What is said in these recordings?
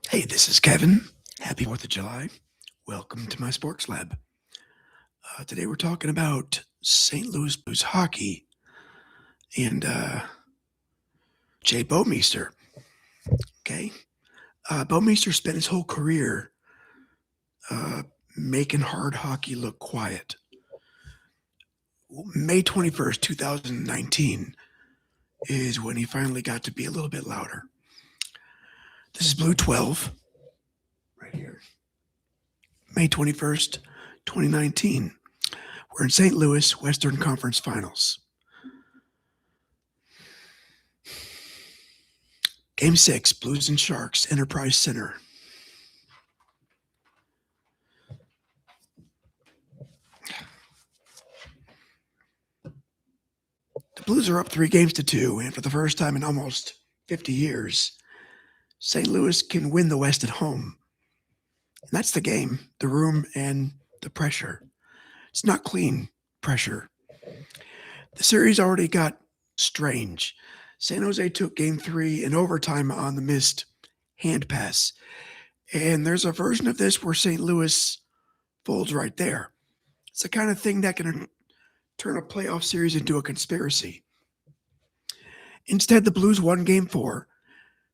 Hey, this is Kevin. Happy 4th of July. Welcome to my sports lab. Today we're talking about St. Louis Blues hockey and Jay Bouwmeester. Okay. Bouwmeester spent his whole career uh, making hard hockey look quiet. May 21st, 2019 is when he finally got to be a little bit louder. This is Blue 12 right here. May 21st, 2019. We're in St. Louis, Western Conference Finals. Game 6, Blues and Sharks, Enterprise Center. The Blues are up 3-2, and for the first time in almost 50 years, St. Louis can win the West at home. And that's the game, the room, and the pressure. It's not clean pressure. The series already got strange. San Jose took Game 3 in overtime on the missed hand pass. And there's a version of this where St. Louis folds right there. It's the kind of thing that can turn a playoff series into a conspiracy. Instead, the Blues won Game 4.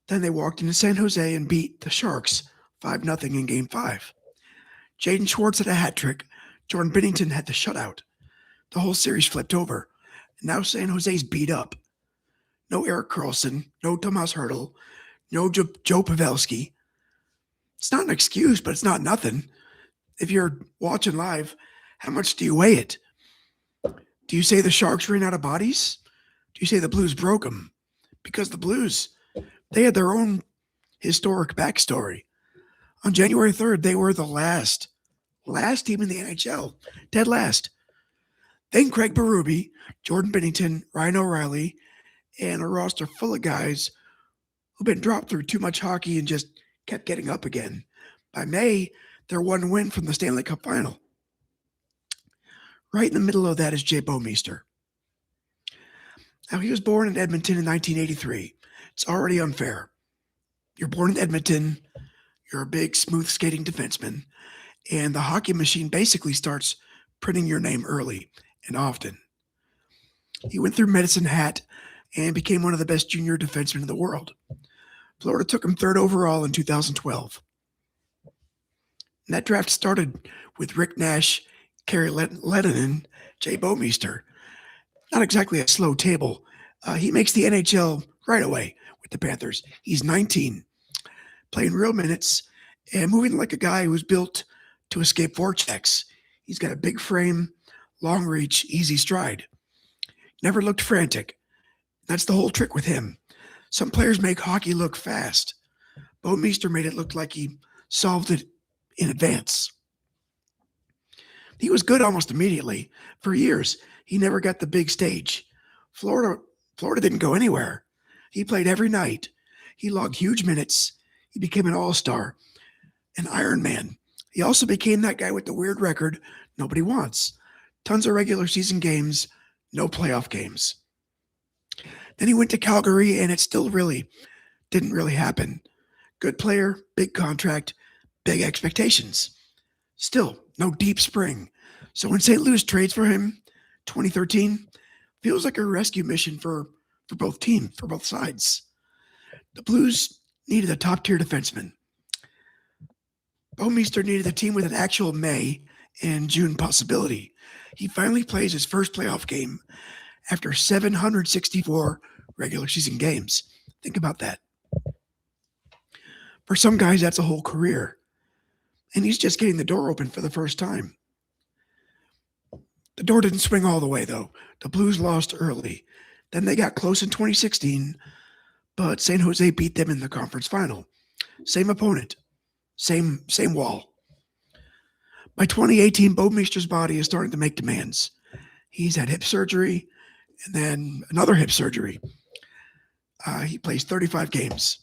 Then they walked into San Jose and beat the Sharks 5-0 in Game 5. Jaden Schwartz had a hat trick. Jordan Binnington had the shutout. The whole series flipped over. Now San Jose's beat up. No Erik Karlsson, no Tomas Hertl, no Joe Pavelski. It's not an excuse, but it's not nothing. If you're watching live, how much do you weigh it? Do you say the Sharks ran out of bodies? Do you say the Blues broke them? Because the Blues, they had their own historic backstory. On January 3rd, they were the last team in the NHL, dead last. Then Craig Berube, Jordan Binnington, Ryan O'Reilly, and a roster full of guys who've been dropped through too much hockey and just kept getting up again. By May, they're one win from the Stanley Cup Final. Right in the middle of that is Jay Bouwmeester. Now, he was born in Edmonton in 1983. It's already unfair. You're born in Edmonton, you're a big, smooth skating defenseman, and the hockey machine basically starts printing your name early and often. He went through Medicine Hat and became one of the best junior defensemen in the world. Florida took him 3rd overall in 2012. And that draft started with Rick Nash, Kerry Lennon, Jay Bouwmeester. Not exactly a slow table. He makes the NHL right away with the Panthers. He's 19, playing real minutes and moving like a guy who's built to escape vortex. He's got a big frame, long reach, easy stride. Never looked frantic. That's the whole trick with him. Some players make hockey look fast. Bouwmeester made it look like he solved it in advance. He was good almost immediately. For years, he never got the big stage. Florida didn't go anywhere. He played every night. He logged huge minutes. He became an all-star, an Iron Man. He also became that guy with the weird record nobody wants. Tons of regular season games, no playoff games. Then he went to Calgary, and it still didn't really happen. Good player, big contract, big expectations. Still, no deep spring. So when St. Louis trades for him, 2013, feels like a rescue mission for both teams, for both sides. The Blues needed a top-tier defenseman. Bouwmeester needed a team with an actual May and June possibility. He finally plays his first playoff game after 764 regular season games. Think about that. For some guys, that's a whole career. And he's just getting the door open for the first time. The door didn't swing all the way, though. The Blues lost early. Then they got close in 2016, but San Jose beat them in the conference final. Same opponent, same wall. By 2018, Bouwmeester's body is starting to make demands. He's had hip surgery and then another hip surgery. He plays 35 games.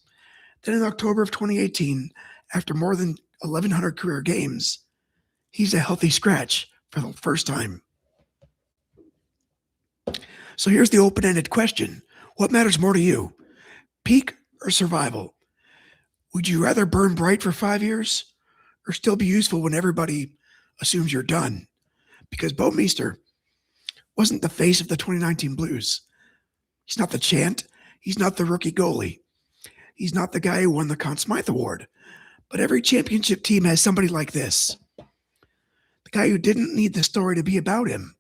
Then in October of 2018, after more than 1,100 career games, he's a healthy scratch for the first time. So here's the open-ended question. What matters more to you, peak or survival? Would you rather burn bright for 5 years or still be useful when everybody assumes you're done? Because Bouwmeester wasn't the face of the 2019 Blues. He's not the chant. He's not the rookie goalie. He's not the guy who won the Conn Smythe Award. But every championship team has somebody like this. The guy who didn't need the story to be about him.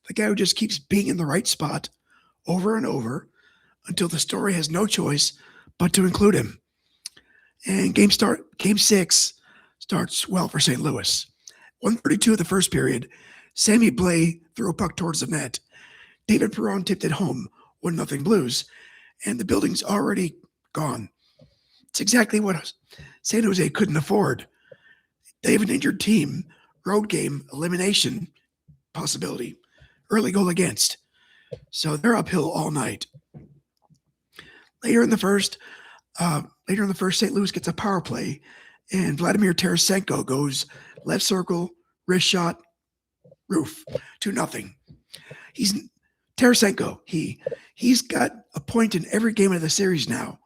The guy who just keeps being in the right spot over and over until the story has no choice but to include him. And game 6 starts well for St. Louis. 1:32 of the first period, Sammy Blais threw a puck towards the net. David Perron tipped it home, 1-0 Blues, and the building's already gone. It's exactly what San Jose couldn't afford. They have an injured team, road game, elimination possibility, early goal against. So they're uphill all night. Later in the first, St. Louis gets a power play, and Vladimir Tarasenko goes left circle, wrist shot, roof, 2-0. Tarasenko. He's got a point in every game of the series now.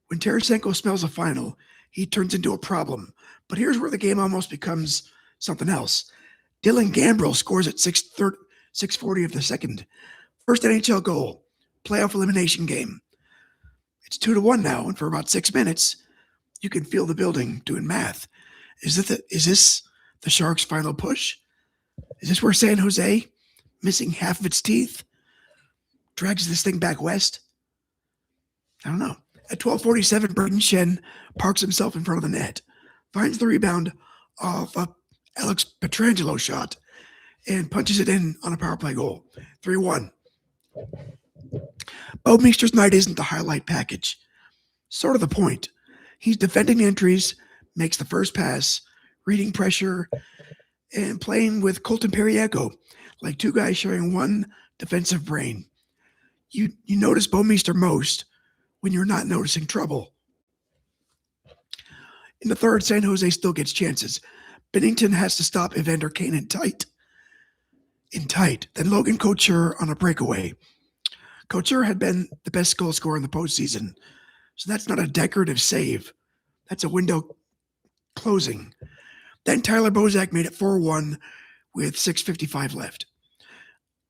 When Tarasenko smells a final, he turns into a problem. But here's where the game almost becomes something else. Dylan Gambrell scores at 6:40 of the second. First NHL goal, playoff elimination game. It's 2-1 now, and for about 6 minutes, you can feel the building doing math. Is this the Sharks' final push? Is this where San Jose, missing half of its teeth, drags this thing back west? I don't know. At 12:47, Braden Shen parks himself in front of the net, finds the rebound off a Alex Pietrangelo shot, and punches it in on a power play goal. 3-1. Bouwmeester's night isn't the highlight package. Sort of the point. He's defending entries, makes the first pass, reading pressure, and playing with Colton Perriello, like two guys sharing one defensive brain. You notice Bouwmeester most when you're not noticing trouble. In the third, San Jose still gets chances. Binnington has to stop Evander Kane in tight. Then Logan Couture on a breakaway. Couture had been the best goal scorer in the postseason, so that's not a decorative save. That's a window closing. Then Tyler Bozak made it 4-1 with 6:55 left.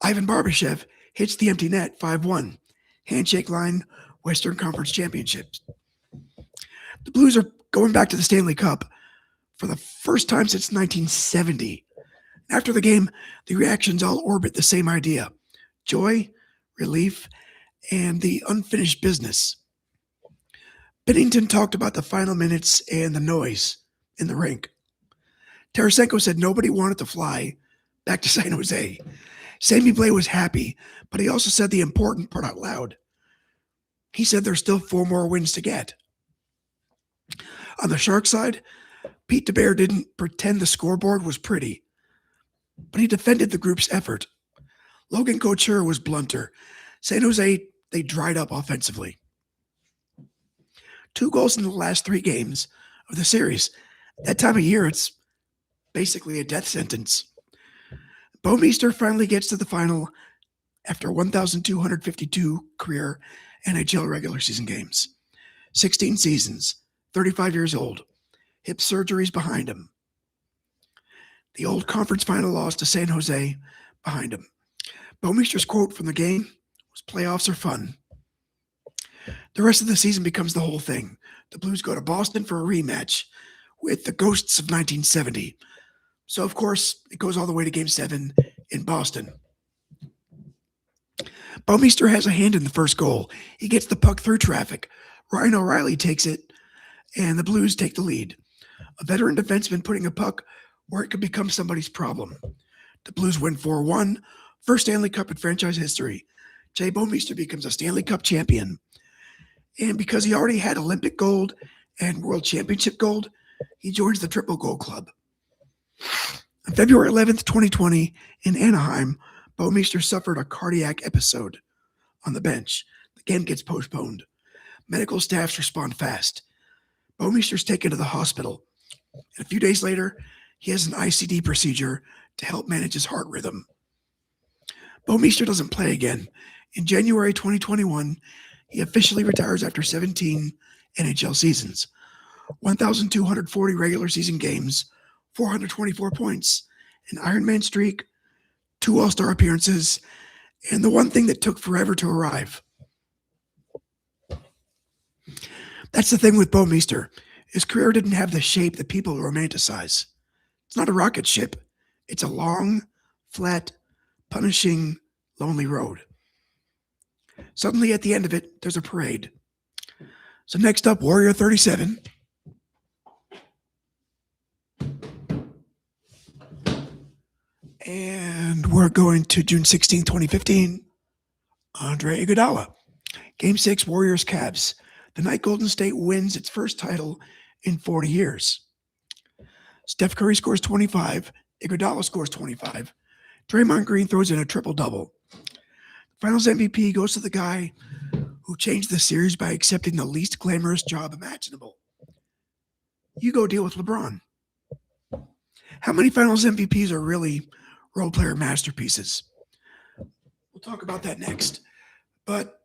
Ivan Barbashev hits the empty net 5-1. Handshake line, Western Conference Championships. The Blues are going back to the Stanley Cup for the first time since 1970. After the game, the reactions all orbit the same idea: joy, relief, and the unfinished business. Binnington talked about the final minutes and the noise in the rink. Tarasenko said nobody wanted to fly back to San Jose. Sammy Blais was happy, but he also said the important part out loud. He said there's still 4 more wins to get. On the Shark side, Pete DeBear didn't pretend the scoreboard was pretty, but he defended the group's effort. Logan Couture was blunter. San Jose, they dried up offensively. 2 goals in the last 3 games of the series. That time of year, it's basically a death sentence. Bouwmeester finally gets to the final after 1,252 career NHL regular season games. 16 seasons, 35 years old. Hip surgeries behind him. The old conference final loss to San Jose behind him. Bouwmeester's quote from the game was, "Playoffs are fun." The rest of the season becomes the whole thing. The Blues go to Boston for a rematch with the Ghosts of 1970. So, of course, it goes all the way to Game 7 in Boston. Bouwmeester has a hand in the first goal. He gets the puck through traffic. Ryan O'Reilly takes it, and the Blues take the lead. A veteran defenseman putting a puck where it could become somebody's problem. The Blues win 4-1, first Stanley Cup in franchise history. Jay Bouwmeester becomes a Stanley Cup champion. And because he already had Olympic gold and World Championship gold, he joins the Triple Gold Club. On February 11th, 2020, in Anaheim, Bouwmeester suffered a cardiac episode on the bench. The game gets postponed. Medical staffs respond fast. Bouwmeester's taken to the hospital. And a few days later, he has an ICD procedure to help manage his heart rhythm. Bouwmeester doesn't play again. In January 2021, he officially retires after 17 NHL seasons, 1,240 regular season games, 424 points, an Ironman streak, 2 All-Star appearances, and the one thing that took forever to arrive. That's the thing with Bouwmeester. His career didn't have the shape that people romanticize. It's not a rocket ship. It's a long, flat, punishing, lonely road. Suddenly, at the end of it, there's a parade. So next up, Warrior 37. And we're going to June 16, 2015. Andre Iguodala. Game 6, Warriors-Cavs. The night Golden State wins its first title in 40 years. Steph Curry scores 25. Iguodala scores 25. Draymond Green throws in a triple-double. Finals MVP goes to the guy who changed the series by accepting the least glamorous job imaginable. You go deal with LeBron. How many Finals MVPs are really role-player masterpieces? We'll talk about that next. But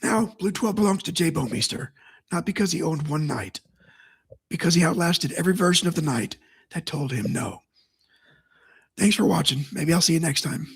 now Blue 12 belongs to Jay Bouwmeester, not because he owned one night, because he outlasted every version of the night that told him no. Thanks for watching. Maybe I'll see you next time.